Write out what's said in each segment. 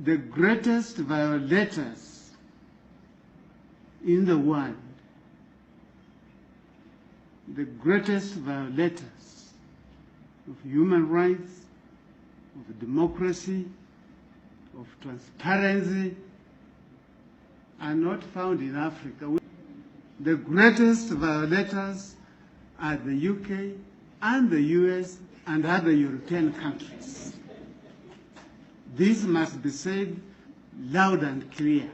the greatest violators in the world, the greatest violators of human rights, of democracy, of transparency, are not found in Africa. The greatest violators are the UK and the US and other European countries. This must be said loud and clear.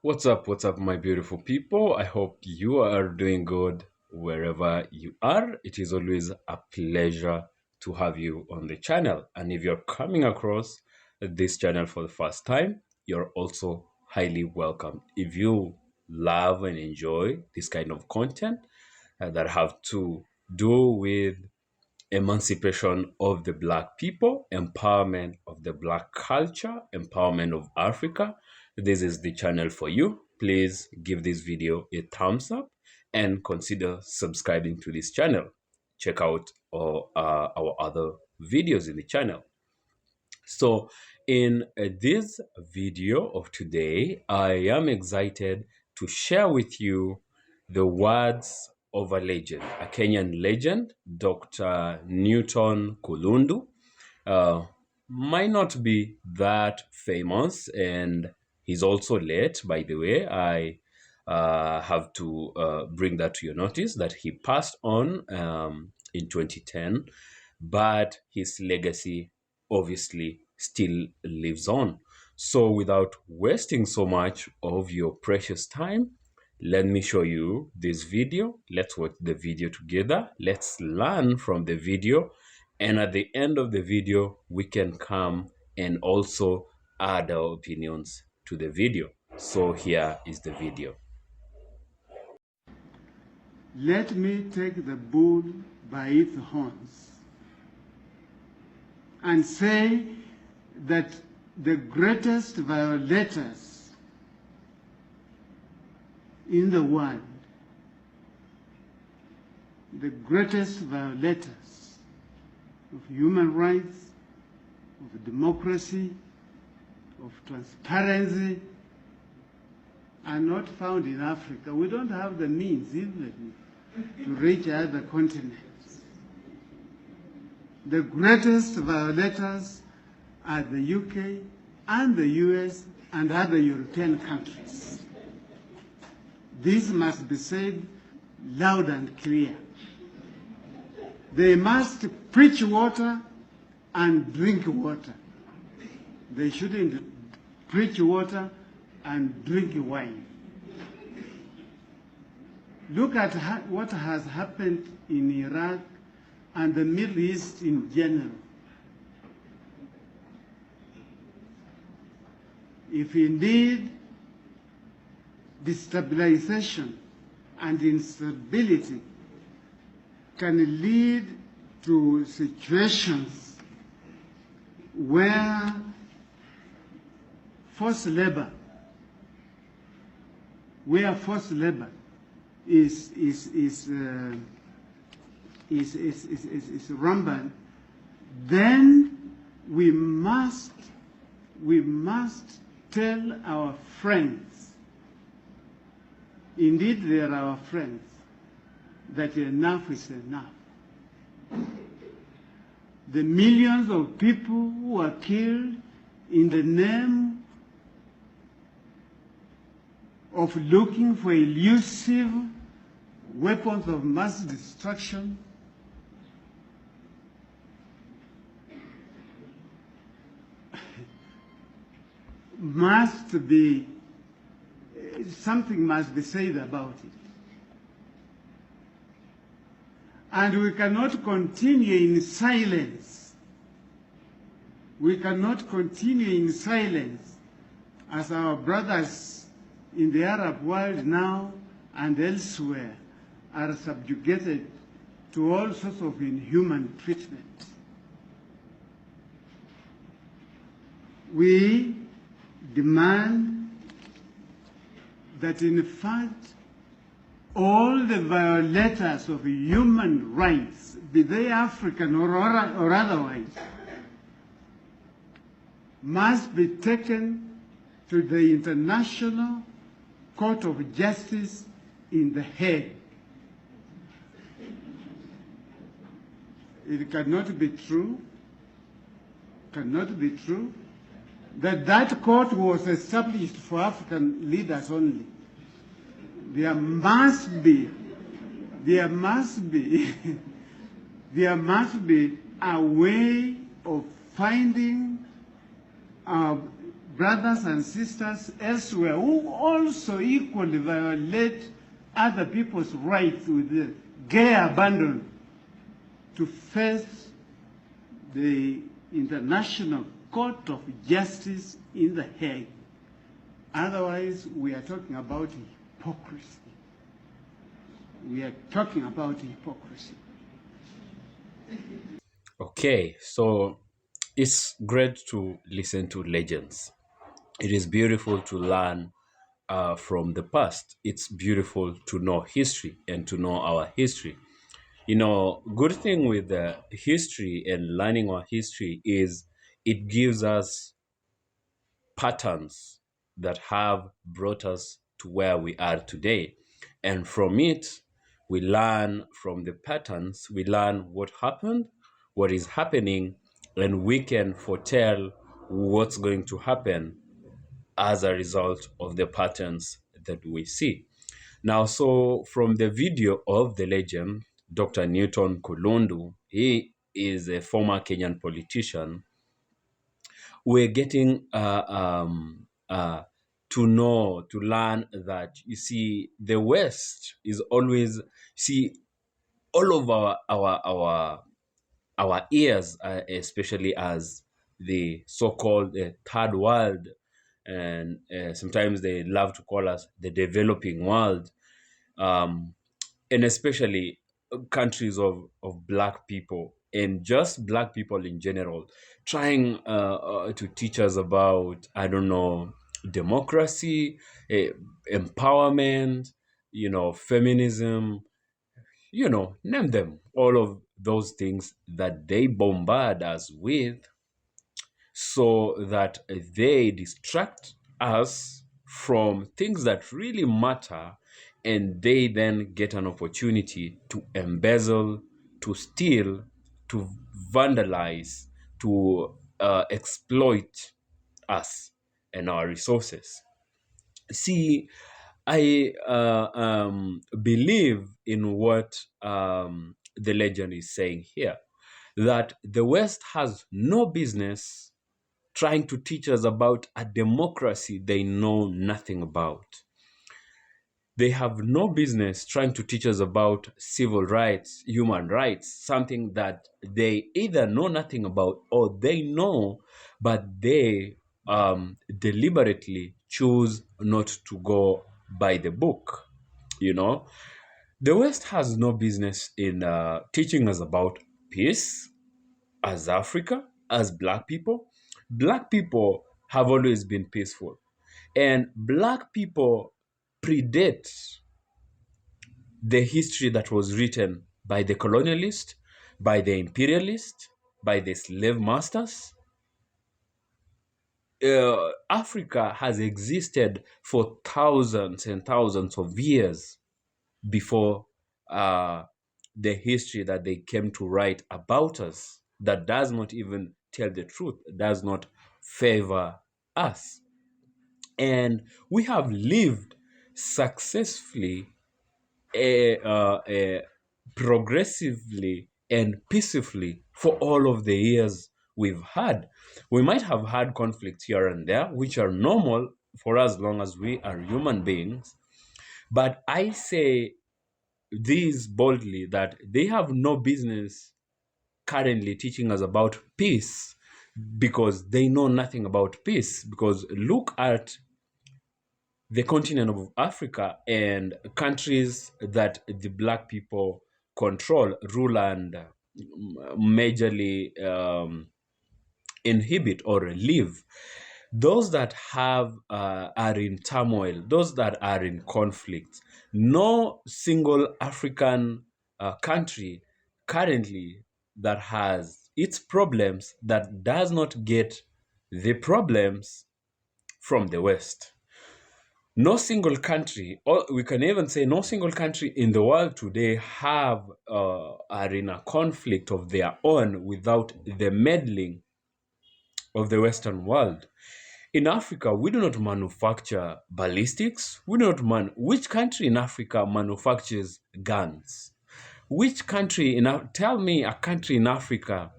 What's up, my beautiful people? I hope you are doing good wherever you are. It is always a pleasure to have you on the channel. And if you're coming across this channel for the first time, you're also highly welcome. If you love and enjoy this kind of content that have to do with emancipation of the Black people, empowerment of the Black culture, empowerment of Africa, this is the channel for you. Please give this video a thumbs up and consider subscribing to this channel. Check out our other videos in the channel. So in this video of today, I am excited to share with you the words of a legend, a Kenyan legend, Dr. Newton Kulundu. Might not be that famous, and he's also late, by the way. I have to bring that to your notice that he passed on in 2010, but his legacy obviously still lives on. So without wasting so much of your precious time, let me show you this video. Let's watch the video together. Let's learn from the video. And at the end of the video, we can come and also add our opinions to the video. So here is the video. Let me take the bull by its horns and say that the greatest violators in the world, the greatest violators of human rights, of democracy, of transparency, are not found in Africa. We don't have the means even to reach other continents. The greatest violators are the UK and the US and other European countries. This must be said loud and clear. They must preach water and drink water. They shouldn't preach water and drink wine. Look at what has happened in Iraq and the Middle East in general. If indeed destabilization and instability can lead to situations where forced labor is rampant, then we must tell our friends, indeed they are our friends, that enough is enough. The millions of people who are killed in the name of looking for elusive weapons of mass destruction something must be said about it. And we cannot continue in silence. We cannot continue in silence as our brothers in the Arab world now and elsewhere are subjugated to all sorts of inhuman treatment. We demand that in fact all the violators of human rights, be they African or otherwise, must be taken to the International Court of Justice in The Hague. It cannot be true, that that court was established for African leaders only. There must be, there must be, there must be a way of finding our brothers and sisters elsewhere who also equally violate other people's rights with the gay abandon to face the International Court of Justice in The Hague. Otherwise, we are talking about hypocrisy. We are talking about hypocrisy. Okay, so it's great to listen to legends. It is beautiful to learn from the past. It's beautiful to know history and to know our history. You know, good thing with history and learning our history is it gives us patterns that have brought us to where we are today. And from it, we learn from the patterns, we learn what happened, what is happening, and we can foretell what's going to happen as a result of the patterns that we see. Now, so from the video of the legend, Dr. Newton Kulundu, he is a former Kenyan politician. We're getting to know, to learn that, you see, the West is always, see, all of our ears, especially as the so-called third world, and sometimes they love to call us the developing world, um, and especially countries of black people and just black people in general, trying to teach us about, I don't know, democracy, eh, empowerment, you know, feminism, you know, name them, all of those things that they bombard us with so that they distract us from things that really matter, and they then get an opportunity to embezzle, to steal, to vandalize, to exploit us and our resources. See, I believe in what the legend is saying here, that the West has no business trying to teach us about a democracy they know nothing about. They have no business trying to teach us about civil rights, human rights, something that they either know nothing about or they know, but they deliberately choose not to go by the book. You know, the West has no business in teaching us about peace, as Africa, as Black people. Black people have always been peaceful. And Black people predate the history that was written by the colonialist, by the imperialist, by the slave masters. Africa has existed for thousands and thousands of years before the history that they came to write about us, that does not even tell the truth, does not favor us. And we have lived successfully, progressively, and peacefully for all of the years we've had. We might have had conflicts here and there, which are normal for as long as we are human beings. But I say these boldly that they have no business currently teaching us about peace, because they know nothing about peace. Because look at the continent of Africa and countries that the Black people control, rule, and majorly inhibit or live. Those that have are in turmoil, those that are in conflict. No single African country currently that has its problems that does not get the problems from the West. No single country, or we can even say no single country in the world today are in a conflict of their own without the meddling of the Western world. In Africa, we do not manufacture ballistics. We do not Which country in Africa manufactures guns? Which country tell me a country in Africa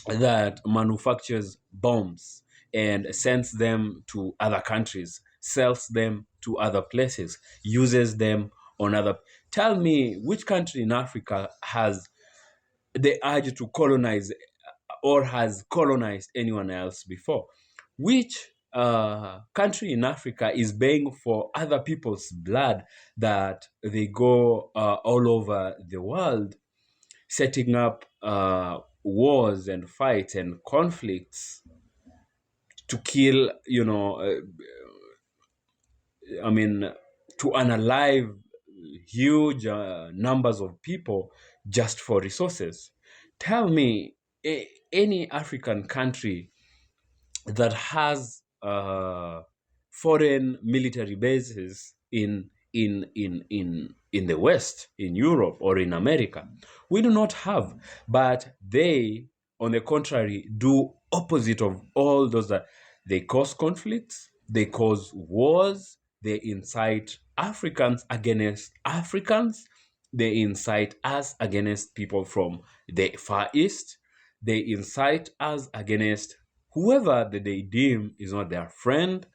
that manufactures bombs and sends them to other countries, sells them to other places, uses them on other. Tell me which country in Africa has the urge to colonize or has colonized anyone else before? Which country in Africa is paying for other people's blood that they go all over the world setting up wars and fights and conflicts to kill, I mean, to unalive huge numbers of people just for resources? Tell me any African country that has foreign military bases in the West, in Europe or in America. We do not have, but they, on the contrary, do opposite of all those. That they cause conflicts, they cause wars, they incite Africans against Africans, they incite us against people from the Far East, they incite us against whoever that they deem is not their friend.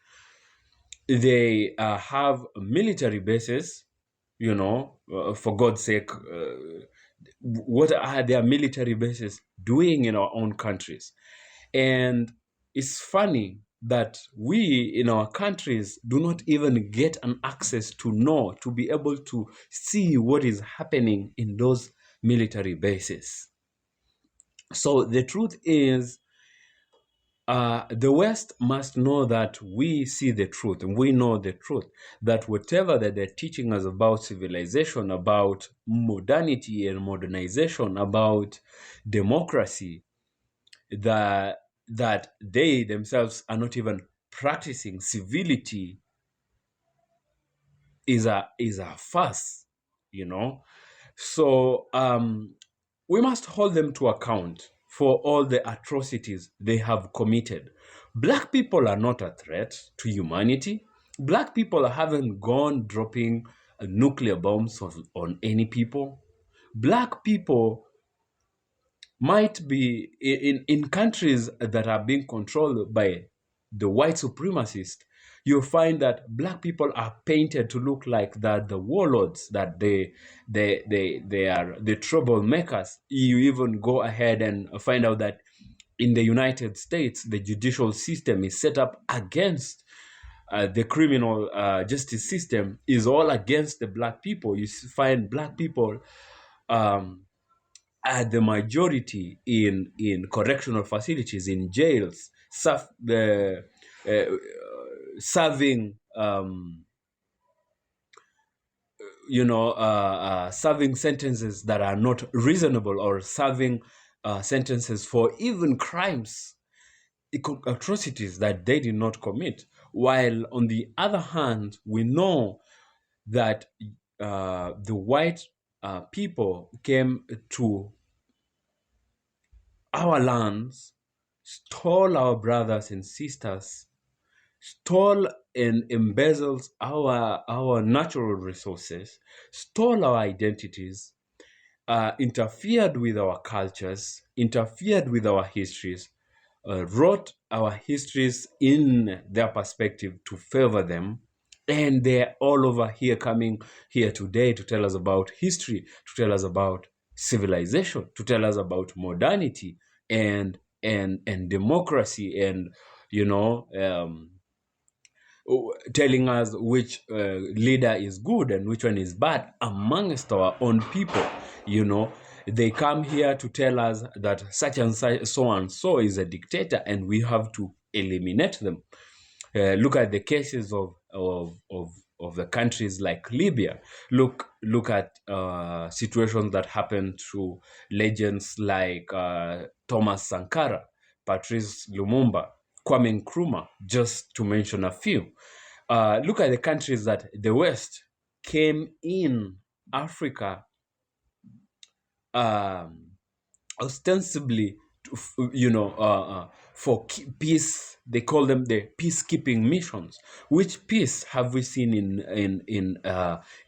They have military bases, for God's sake. What are their military bases doing in our own countries? And it's funny that we in our countries do not even get an access to be able to see what is happening in those military bases. So the truth is, the West must know that we see the truth and we know the truth, that whatever that they're teaching us about civilization, about modernity and modernization, about democracy, that they themselves are not even practicing. Civility is a farce, So we must hold them to account for all the atrocities they have committed. Black people are not a threat to humanity. Black people haven't gone dropping nuclear bombs on any people. Black people might be in countries that are being controlled by the white supremacists. You'll find that black people are painted to look like the warlords, that they are the troublemakers. You even go ahead and find out that in the United States, the judicial system is set up against the criminal justice system is all against the black people. You find black people are the majority in correctional facilities, in jails, serving serving sentences that are not reasonable, or serving sentences for even crimes, atrocities that they did not commit. While on the other hand, we know that the white people came to our lands, stole our brothers and sisters, stole and embezzled our natural resources, stole our identities, interfered with our cultures, interfered with our histories, wrote our histories in their perspective to favor them. And they're all over here, coming here today to tell us about history, to tell us about civilization, to tell us about modernity and democracy, and telling us which leader is good and which one is bad amongst our own people. They come here to tell us that such and so is a dictator and we have to eliminate them. Look at the cases of the countries like Libya. Look at situations that happen to legends like Thomas Sankara, Patrice Lumumba, Kwame Nkrumah, just to mention a few. Look at the countries that the West came in Africa ostensibly, for peace. They call them the peacekeeping missions. Which peace have we seen in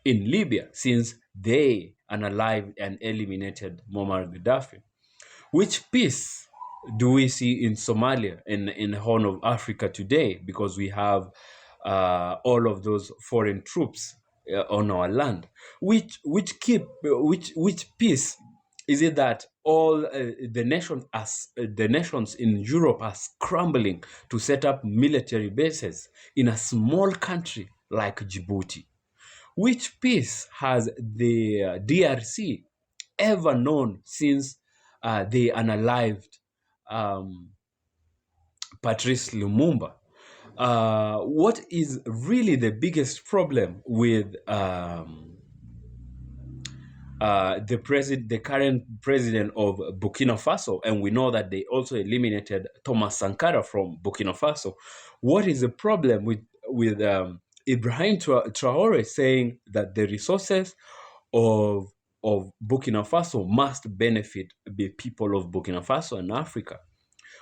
Libya since they unalived and eliminated Muammar Gaddafi? Which peace do we see in Somalia, in the Horn of Africa today? Because we have all of those foreign troops on our land. Which peace is it that all the nations in Europe are scrambling to set up military bases in a small country like Djibouti? Which peace has the DRC ever known since they unalived Patrice Lumumba? What is really the biggest problem with the current president of Burkina Faso? And we know that they also eliminated Thomas Sankara from Burkina Faso. What is the problem with Ibrahim Traore saying that the resources of Burkina Faso must benefit the people of Burkina Faso and Africa?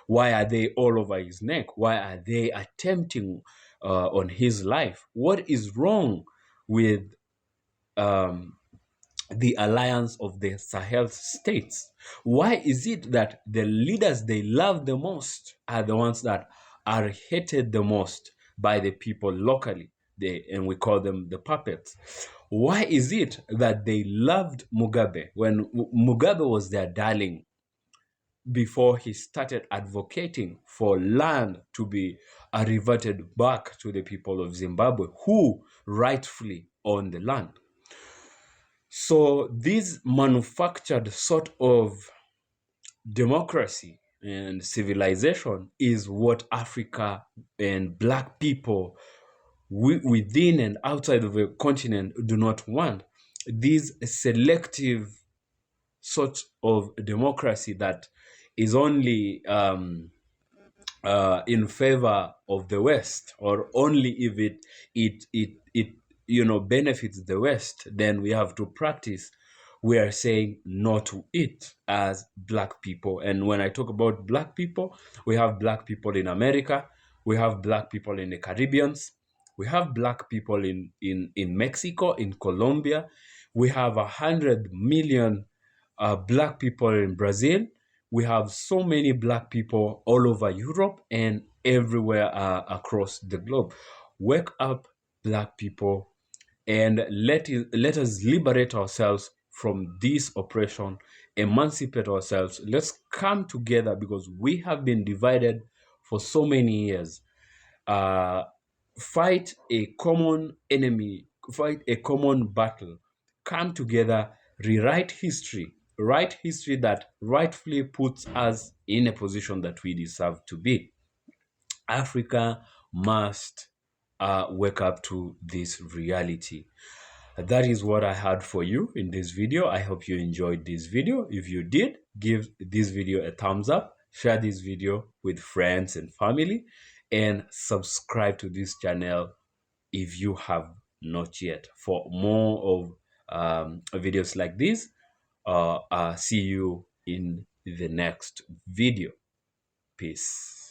Why are they all over his neck? Why are they attempting on his life? What is wrong with the alliance of the Sahel states? Why is it that the leaders they love the most are the ones that are hated the most by the people locally? And we call them the puppets. Why is it that they loved Mugabe when Mugabe was their darling before he started advocating for land to be reverted back to the people of Zimbabwe who rightfully own the land? So this manufactured sort of democracy and civilization is what Africa and Black people within and outside of the continent do not want. This selective sort of democracy that is only in favor of the West, or only if it benefits the West, then we have to practice. We are saying no to it as Black people. And when I talk about Black people, we have Black people in America, we have Black people in the Caribbeans, we have Black people in Mexico, in Colombia, we have 100 million Black people in Brazil. We have so many Black people all over Europe and everywhere across the globe. Wake up, Black people, and let us liberate ourselves from this oppression, emancipate ourselves. Let's come together because we have been divided for so many years. Fight a common enemy, fight a common battle, come together, write history that rightfully puts us in a position that we deserve to be. Africa must wake up to this reality. That is what I had for you in this video. I hope you enjoyed this video. If you did, give this video a thumbs up, share this video with friends and family, and subscribe to this channel if you have not yet. For more of videos like this, see you in the next video. Peace.